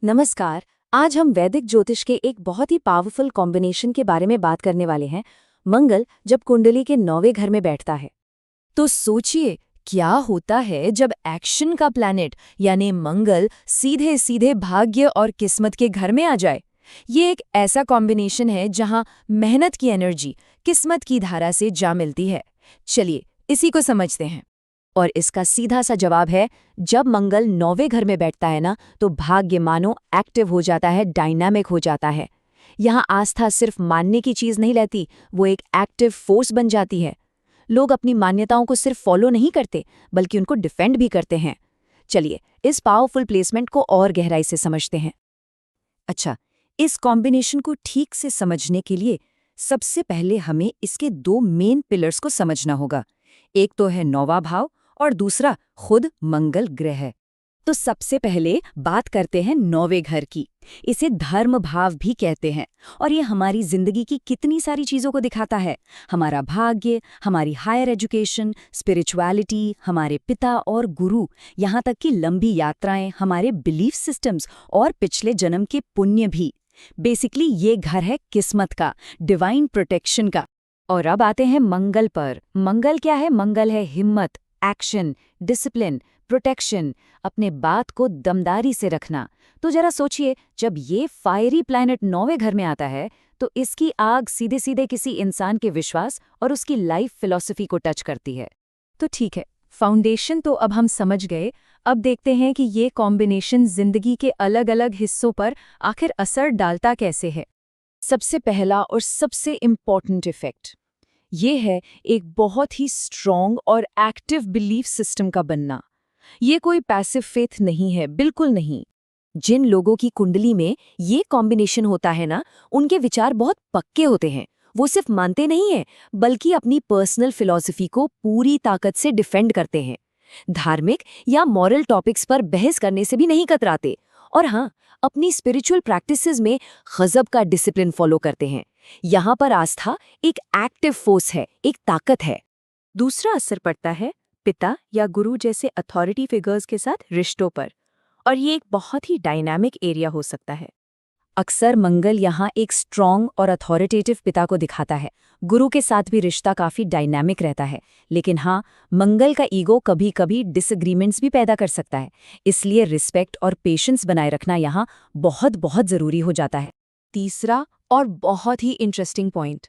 नमस्कार। आज हम वैदिक ज्योतिष के एक बहुत ही पावरफुल कॉम्बिनेशन के बारे में बात करने वाले हैं। मंगल जब कुंडली के 9वें घर में बैठता है तो सोचिए क्या होता है जब एक्शन का प्लैनेट यानी मंगल सीधे सीधे भाग्य और किस्मत के घर में आ जाए। ये एक ऐसा कॉम्बिनेशन है जहां मेहनत की एनर्जी किस्मत की धारा से जा मिलती है। चलिए इसी को समझते हैं। और इसका सीधा सा जवाब है, जब मंगल 9वें घर में बैठता है ना, तो भाग्य मानो एक्टिव हो जाता है, डायनामिक हो जाता है। यहाँ आस्था सिर्फ मानने की चीज नहीं रहती, वो एक एक्टिव फोर्स बन जाती है। लोग अपनी मान्यताओं को सिर्फ फॉलो नहीं करते, बल्कि उनको डिफेंड भी करते हैं। चलिए इस पावरफुल प्लेसमेंट को और गहराई से समझते हैं। अच्छा, इस कॉम्बिनेशन को ठीक से समझने के लिए सबसे पहले हमें इसके दो मेन पिलर्स को समझना होगा। एक तो है 9वां भाव और दूसरा खुद मंगल ग्रह। तो सबसे पहले बात करते हैं 9वें घर की। इसे धर्म भाव भी कहते हैं और ये हमारी जिंदगी की कितनी सारी चीजों को दिखाता है। हमारा भाग्य, हमारी हायर एजुकेशन, स्पिरिचुअलिटी, हमारे पिता और गुरु, यहाँ तक कि लंबी यात्राएं, हमारे बिलीफ सिस्टम्स और पिछले जन्म के पुण्य भी। बेसिकली ये घर है किस्मत का, डिवाइन प्रोटेक्शन का। और अब आते हैं मंगल पर। मंगल क्या है? मंगल है हिम्मत, एक्शन, डिसिप्लिन, प्रोटेक्शन, अपने बात को दमदारी से रखना। तो जरा सोचिए, जब ये फायरी प्लैनेट 9वें घर में आता है तो इसकी आग सीधे सीधे किसी इंसान के विश्वास और उसकी लाइफ फिलॉसफी को टच करती है। तो ठीक है, फाउंडेशन तो अब हम समझ गए। अब देखते हैं कि ये कॉम्बिनेशन जिंदगी के अलग अलग हिस्सों पर आखिर असर डालता कैसे है। सबसे पहला और सबसे इम्पॉर्टेंट इफेक्ट ये है एक बहुत ही स्ट्रॉन्ग और एक्टिव बिलीफ सिस्टम का बनना। ये कोई पैसिव फेथ नहीं है, बिल्कुल नहीं। जिन लोगों की कुंडली में ये कॉम्बिनेशन होता है ना, उनके विचार बहुत पक्के होते हैं। वो सिर्फ मानते नहीं हैं, बल्कि अपनी पर्सनल फिलॉसफी को पूरी ताकत से डिफेंड करते हैं। धार्मिक या मॉरल टॉपिक्स पर बहस करने से भी नहीं कतराते। और हाँ, अपनी स्पिरिचुअल प्रैक्टिसेस में गजब का डिसिप्लिन फॉलो करते हैं। यहाँ पर आस्था एक एक्टिव फोर्स है, एक ताकत है। दूसरा असर पड़ता है पिता या गुरु जैसे अथॉरिटी फिगर्स के साथ रिश्तों पर, और ये एक बहुत ही डायनामिक एरिया हो सकता है। अक्सर मंगल यहाँ एक स्ट्रॉन्ग और अथॉरिटेटिव पिता को दिखाता है। गुरु के साथ भी रिश्ता काफी डायनामिक रहता है, लेकिन हाँ, मंगल का ईगो कभी कभी डिसएग्रीमेंट्स भी पैदा कर सकता है। इसलिए रिस्पेक्ट और पेशेंस बनाए रखना यहाँ बहुत बहुत जरूरी हो जाता है। तीसरा और बहुत ही इंटरेस्टिंग पॉइंट,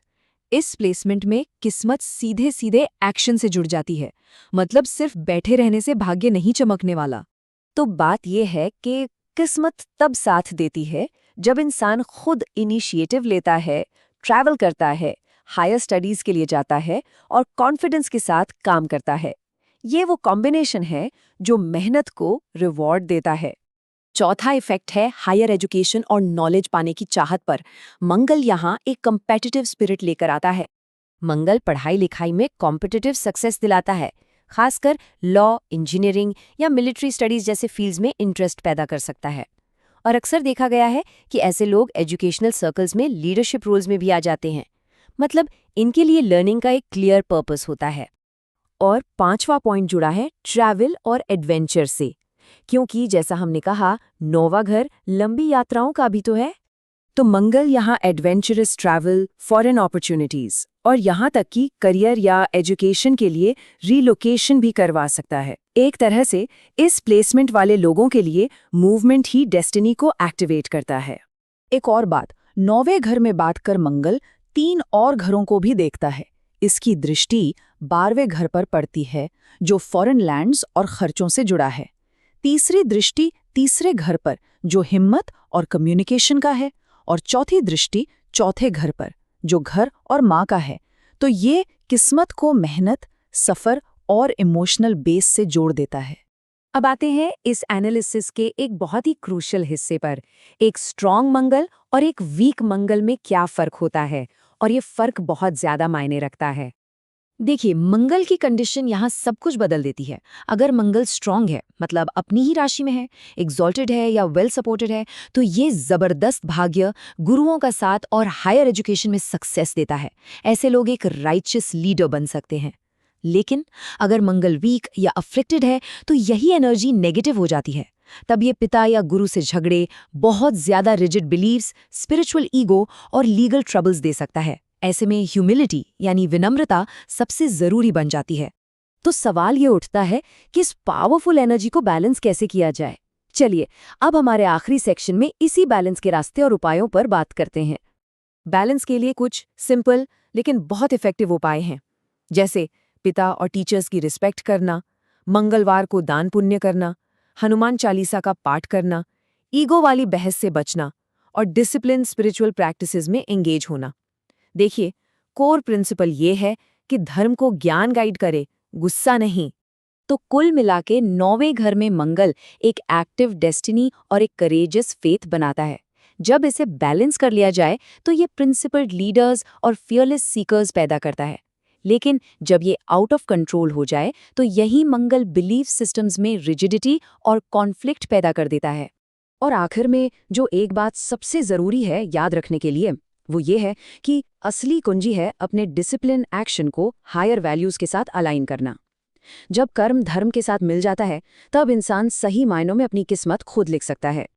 इस प्लेसमेंट में किस्मत सीधे सीधे एक्शन से जुड़ जाती है। मतलब सिर्फ बैठे रहने से भाग्य नहीं चमकने वाला। तो बात यह है कि किस्मत तब साथ देती है जब इंसान खुद इनिशिएटिव लेता है, ट्रैवल करता है, हायर स्टडीज के लिए जाता है और कॉन्फिडेंस के साथ काम करता है। ये वो कॉम्बिनेशन है जो मेहनत को रिवॉर्ड देता है। चौथा इफेक्ट है हायर एजुकेशन और नॉलेज पाने की चाहत पर। मंगल यहाँ एक कम्पेटिटिव स्पिरिट लेकर आता है। मंगल पढ़ाई लिखाई में कॉम्पिटिटिव सक्सेस दिलाता है, खासकर लॉ, इंजीनियरिंग या मिलिट्री स्टडीज जैसे फील्ड्स में इंटरेस्ट पैदा कर सकता है। और अक्सर देखा गया है कि ऐसे लोग एजुकेशनल सर्कल्स में लीडरशिप रोल्स में भी आ जाते हैं। मतलब इनके लिए लर्निंग का एक क्लियर पर्पस होता है। और पांचवा पॉइंट जुड़ा है ट्रैवल और एडवेंचर से, क्योंकि जैसा हमने कहा 9वां घर लंबी यात्राओं का भी तो है। तो मंगल यहाँ एडवेंचरस ट्रैवल, फॉरेन अपॉर्चुनिटीज और यहाँ तक कि करियर या एजुकेशन के लिए रीलोकेशन भी करवा सकता है। एक तरह से इस प्लेसमेंट वाले लोगों के लिए मूवमेंट ही डेस्टिनी को एक्टिवेट करता है। एक और बात, 9वें घर में बात कर मंगल 3 और घरों को भी देखता है। इसकी दृष्टि 12वें घर पर पड़ती है, जो फॉरेन लैंड्स और खर्चों से जुड़ा है। तीसरी दृष्टि तीसरे घर पर, जो हिम्मत और कम्युनिकेशन का है, और चौथी दृष्टि चौथे घर पर, जो घर और माँ का है। तो ये किस्मत को मेहनत, सफर और इमोशनल बेस से जोड़ देता है। अब आते हैं इस एनालिसिस के एक बहुत ही क्रूशियल हिस्से पर। एक स्ट्रॉन्ग मंगल और एक वीक मंगल में क्या फर्क होता है, और ये फर्क बहुत ज्यादा मायने रखता है। देखिए, मंगल की कंडीशन यहाँ सब कुछ बदल देती है। अगर मंगल स्ट्रांग है, मतलब अपनी ही राशि में है, एग्जॉल्टेड है या वेल सपोर्टेड है, तो ये जबरदस्त भाग्य, गुरुओं का साथ और हायर एजुकेशन में सक्सेस देता है। ऐसे लोग एक राइचियस लीडर बन सकते हैं। लेकिन अगर मंगल वीक या अफ्लिक्टेड है तो यही एनर्जी नेगेटिव हो जाती है। तब ये पिता या गुरु से झगड़े, बहुत ज्यादा रिजिड बिलीव्स, स्पिरिचुअल ईगो और लीगल ट्रबल्स दे सकता है। ऐसे में ह्यूमिलिटी यानी विनम्रता सबसे जरूरी बन जाती है। तो सवाल ये उठता है कि इस पावरफुल एनर्जी को बैलेंस कैसे किया जाए। चलिए अब हमारे आखिरी सेक्शन में इसी बैलेंस के रास्ते और उपायों पर बात करते हैं। बैलेंस के लिए कुछ सिंपल लेकिन बहुत इफेक्टिव उपाय हैं, जैसे पिता और टीचर्स की रिस्पेक्ट करना, मंगलवार को दान पुण्य करना, हनुमान चालीसा का पाठ करना, ईगो वाली बहस से बचना और डिसिप्लिन स्पिरिचुअल प्रैक्टिसेस में एंगेज होना। देखिए, कोर प्रिंसिपल ये है कि धर्म को ज्ञान गाइड करे, गुस्सा नहीं। तो कुल मिलाके 9वें घर में मंगल एक एक्टिव डेस्टिनी और एक करेजियस फेथ बनाता है। जब इसे बैलेंस कर लिया जाए तो ये प्रिंसिपल्ड लीडर्स और फियरलेस सीकर्स पैदा करता है। लेकिन जब ये आउट ऑफ कंट्रोल हो जाए तो यही मंगल बिलीफ सिस्टम्स में रिजिडिटी और कॉन्फ्लिक्ट पैदा कर देता है। और आखिर में जो एक बात सबसे ज़रूरी है याद रखने के लिए, वो ये है कि असली कुंजी है अपने डिसिप्लिन एक्शन को हायर वैल्यूज़ के साथ अलाइन करना। जब कर्म धर्म के साथ मिल जाता है, तब इंसान सही मायनों में अपनी किस्मत खुद लिख सकता है।